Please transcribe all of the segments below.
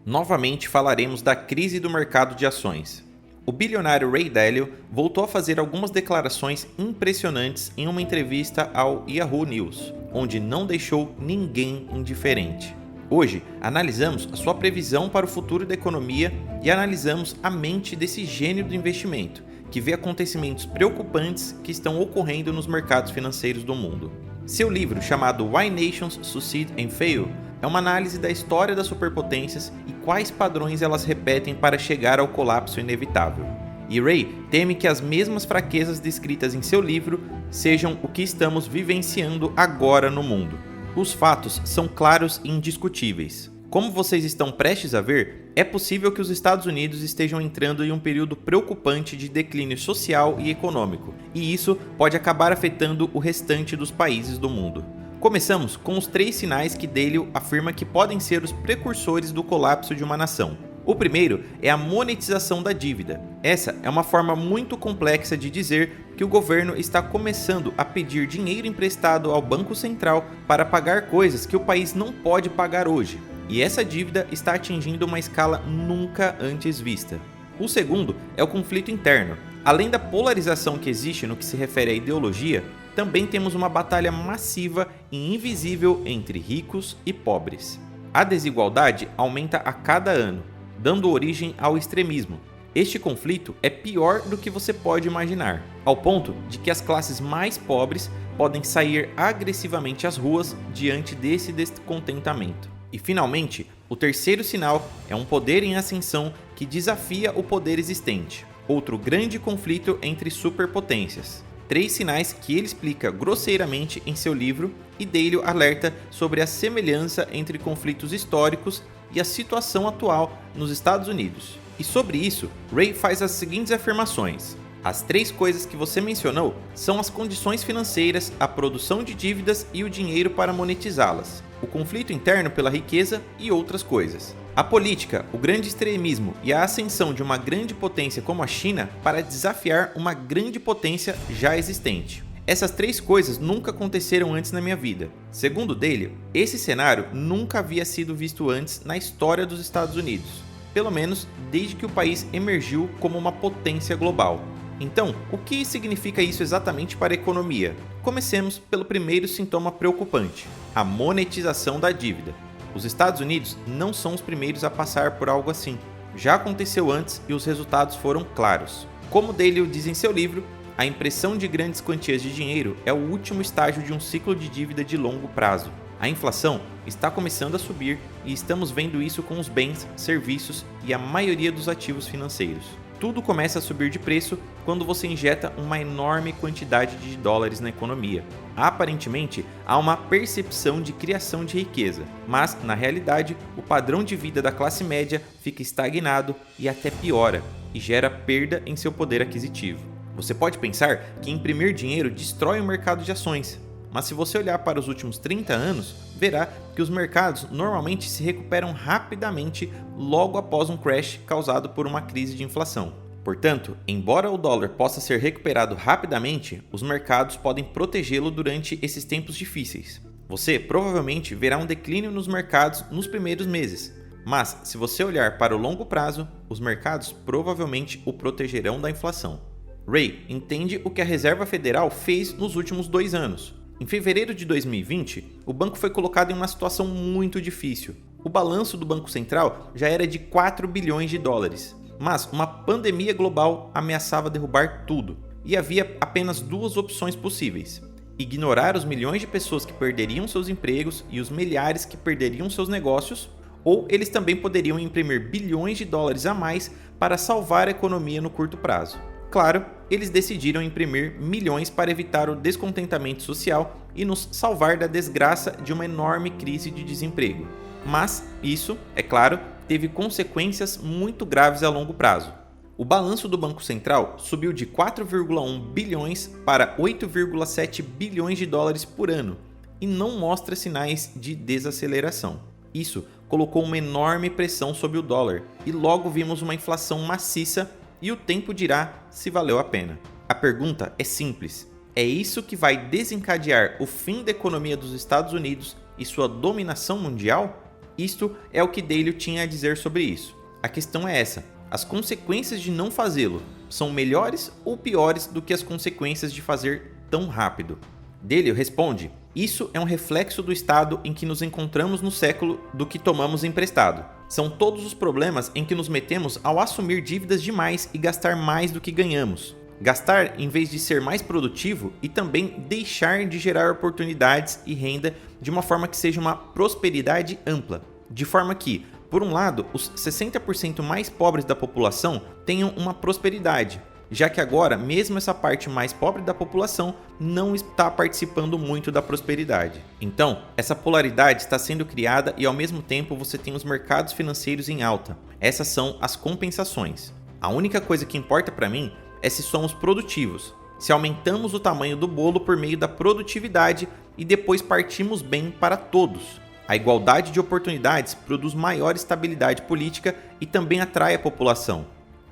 Novamente falaremos da crise do mercado de ações. O bilionário Ray Dalio voltou a fazer algumas declarações impressionantes em uma entrevista ao Yahoo News, onde não deixou ninguém indiferente. Hoje, analisamos a sua previsão para o futuro da economia e analisamos a mente desse gênio do investimento, que vê acontecimentos preocupantes que estão ocorrendo nos mercados financeiros do mundo. Seu livro, chamado Why Nations Succeed and Fail, é uma análise da história das superpotências e quais padrões elas repetem para chegar ao colapso inevitável. E Ray teme que as mesmas fraquezas descritas em seu livro sejam o que estamos vivenciando agora no mundo. Os fatos são claros e indiscutíveis. Como vocês estão prestes a ver, é possível que os Estados Unidos estejam entrando em um período preocupante de declínio social e econômico, e isso pode acabar afetando o restante dos países do mundo. Começamos com os 3 sinais que Dalio afirma que podem ser os precursores do colapso de uma nação. O primeiro é a monetização da dívida. Essa é uma forma muito complexa de dizer que o governo está começando a pedir dinheiro emprestado ao Banco Central para pagar coisas que o país não pode pagar hoje. E essa dívida está atingindo uma escala nunca antes vista. O segundo é o conflito interno. Além da polarização que existe no que se refere à ideologia, também temos uma batalha massiva e invisível entre ricos e pobres. A desigualdade aumenta a cada ano, dando origem ao extremismo. Este conflito é pior do que você pode imaginar, ao ponto de que as classes mais pobres podem sair agressivamente às ruas diante desse descontentamento. E finalmente, o terceiro sinal é um poder em ascensão que desafia o poder existente, outro grande conflito entre superpotências. 3 sinais que ele explica grosseiramente em seu livro, e Dalio alerta sobre a semelhança entre conflitos históricos e a situação atual nos Estados Unidos. E sobre isso, Ray faz as seguintes afirmações. As 3 coisas que você mencionou são as condições financeiras, a produção de dívidas e o dinheiro para monetizá-las, o conflito interno pela riqueza e outras coisas. A política, o grande extremismo e a ascensão de uma grande potência como a China para desafiar uma grande potência já existente. Essas 3 coisas nunca aconteceram antes na minha vida. Segundo Dalio, esse cenário nunca havia sido visto antes na história dos Estados Unidos, pelo menos desde que o país emergiu como uma potência global. Então, o que significa isso exatamente para a economia? Comecemos pelo primeiro sintoma preocupante, a monetização da dívida. Os Estados Unidos não são os primeiros a passar por algo assim. Já aconteceu antes e os resultados foram claros. Como Dalio diz em seu livro, a impressão de grandes quantias de dinheiro é o último estágio de um ciclo de dívida de longo prazo. A inflação está começando a subir e estamos vendo isso com os bens, serviços e a maioria dos ativos financeiros. Tudo começa a subir de preço quando você injeta uma enorme quantidade de dólares na economia. Aparentemente, há uma percepção de criação de riqueza, mas, na realidade, o padrão de vida da classe média fica estagnado e até piora, e gera perda em seu poder aquisitivo. Você pode pensar que imprimir dinheiro destrói o mercado de ações, mas se você olhar para os últimos 30 anos, verá que os mercados normalmente se recuperam rapidamente logo após um crash causado por uma crise de inflação. Portanto, embora o dólar possa ser recuperado rapidamente, os mercados podem protegê-lo durante esses tempos difíceis. Você provavelmente verá um declínio nos mercados nos primeiros meses, mas se você olhar para o longo prazo, os mercados provavelmente o protegerão da inflação. Ray entende o que a Reserva Federal fez nos últimos 2 anos. Em fevereiro de 2020, o banco foi colocado em uma situação muito difícil. O balanço do Banco Central já era de 4 bilhões de dólares, mas uma pandemia global ameaçava derrubar tudo, e havia apenas 2 opções possíveis: ignorar os milhões de pessoas que perderiam seus empregos e os milhares que perderiam seus negócios, ou eles também poderiam imprimir bilhões de dólares a mais para salvar a economia no curto prazo. Claro, eles decidiram imprimir milhões para evitar o descontentamento social e nos salvar da desgraça de uma enorme crise de desemprego. Mas isso, é claro, teve consequências muito graves a longo prazo. O balanço do Banco Central subiu de 4,1 bilhões para 8,7 bilhões de dólares por ano e não mostra sinais de desaceleração. Isso colocou uma enorme pressão sobre o dólar e logo vimos uma inflação maciça, e o tempo dirá se valeu a pena. A pergunta é simples: é isso que vai desencadear o fim da economia dos Estados Unidos e sua dominação mundial? Isto é o que Dalio tinha a dizer sobre isso. A questão é essa: as consequências de não fazê-lo são melhores ou piores do que as consequências de fazer tão rápido? Dalio responde: isso é um reflexo do estado em que nos encontramos no século do que tomamos emprestado. São todos os problemas em que nos metemos ao assumir dívidas demais e gastar mais do que ganhamos. Gastar em vez de ser mais produtivo e também deixar de gerar oportunidades e renda de uma forma que seja uma prosperidade ampla. De forma que, por um lado, os 60% mais pobres da população tenham uma prosperidade, já que agora mesmo essa parte mais pobre da população não está participando muito da prosperidade. Então, essa polaridade está sendo criada e ao mesmo tempo você tem os mercados financeiros em alta. Essas são as compensações. A única coisa que importa para mim é se somos produtivos, se aumentamos o tamanho do bolo por meio da produtividade e depois partimos bem para todos. A igualdade de oportunidades produz maior estabilidade política e também atrai a população.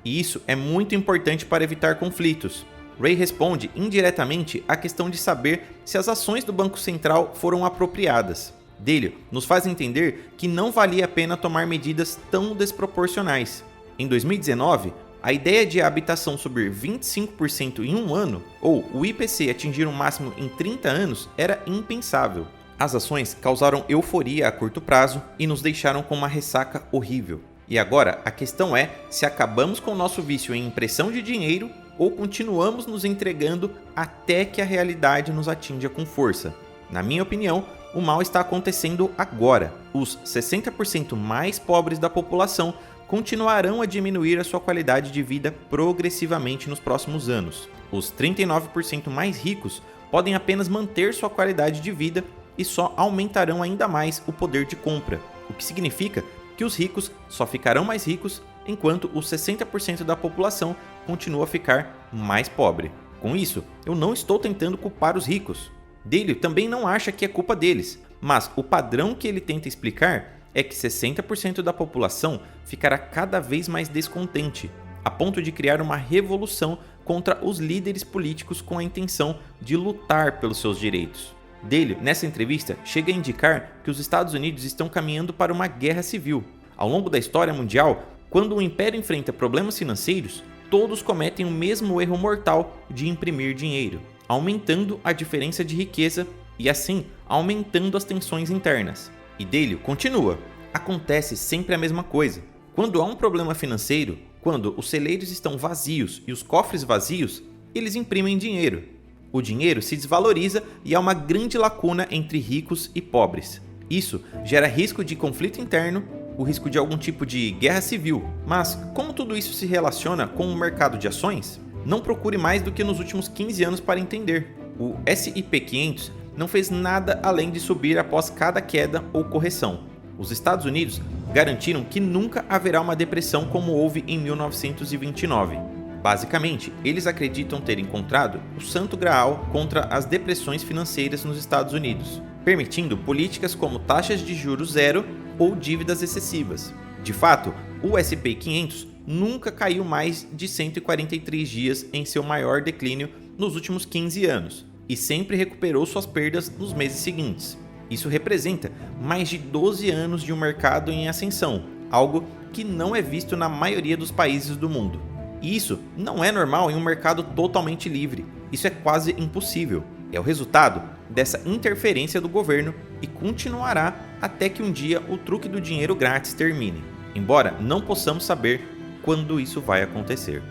E isso é muito importante para evitar conflitos. Ray responde indiretamente à questão de saber se as ações do Banco Central foram apropriadas. Dalio nos faz entender que não valia a pena tomar medidas tão desproporcionais. Em 2019, a ideia de a habitação subir 25% em um ano, ou o IPC atingir um máximo em 30 anos, era impensável. As ações causaram euforia a curto prazo e nos deixaram com uma ressaca horrível. E agora, a questão é se acabamos com o nosso vício em impressão de dinheiro ou continuamos nos entregando até que a realidade nos atinja com força. Na minha opinião, o mal está acontecendo agora. Os 60% mais pobres da população continuarão a diminuir a sua qualidade de vida progressivamente nos próximos anos. Os 39% mais ricos podem apenas manter sua qualidade de vida e só aumentarão ainda mais o poder de compra, o que significa que os ricos só ficarão mais ricos enquanto os 60% da população continua a ficar mais pobre. Com isso, eu não estou tentando culpar os ricos. Dalio também não acha que é culpa deles, mas o padrão que ele tenta explicar é que 60% da população ficará cada vez mais descontente, a ponto de criar uma revolução contra os líderes políticos com a intenção de lutar pelos seus direitos. Dalio, nessa entrevista, chega a indicar que os Estados Unidos estão caminhando para uma guerra civil. Ao longo da história mundial, quando o império enfrenta problemas financeiros, todos cometem o mesmo erro mortal de imprimir dinheiro, aumentando a diferença de riqueza e assim aumentando as tensões internas. E Dalio continua: acontece sempre a mesma coisa. Quando há um problema financeiro, quando os celeiros estão vazios e os cofres vazios, eles imprimem dinheiro. O dinheiro se desvaloriza e há uma grande lacuna entre ricos e pobres. Isso gera risco de conflito interno, o risco de algum tipo de guerra civil. Mas como tudo isso se relaciona com o mercado de ações? Não procure mais do que nos últimos 15 anos para entender. O S&P 500 não fez nada além de subir após cada queda ou correção. Os Estados Unidos garantiram que nunca haverá uma depressão como houve em 1929. Basicamente, eles acreditam ter encontrado o santo graal contra as depressões financeiras nos Estados Unidos, permitindo políticas como taxas de juros zero ou dívidas excessivas. De fato, o S&P 500 nunca caiu mais de 143 dias em seu maior declínio nos últimos 15 anos e sempre recuperou suas perdas nos meses seguintes. Isso representa mais de 12 anos de um mercado em ascensão, algo que não é visto na maioria dos países do mundo. E isso não é normal em um mercado totalmente livre, isso é quase impossível. É o resultado dessa interferência do governo e continuará até que um dia o truque do dinheiro grátis termine, embora não possamos saber quando isso vai acontecer.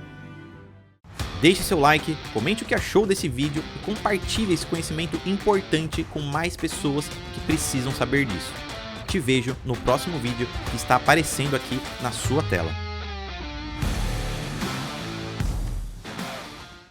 Deixe seu like, comente o que achou desse vídeo e compartilhe esse conhecimento importante com mais pessoas que precisam saber disso. Te vejo no próximo vídeo que está aparecendo aqui na sua tela.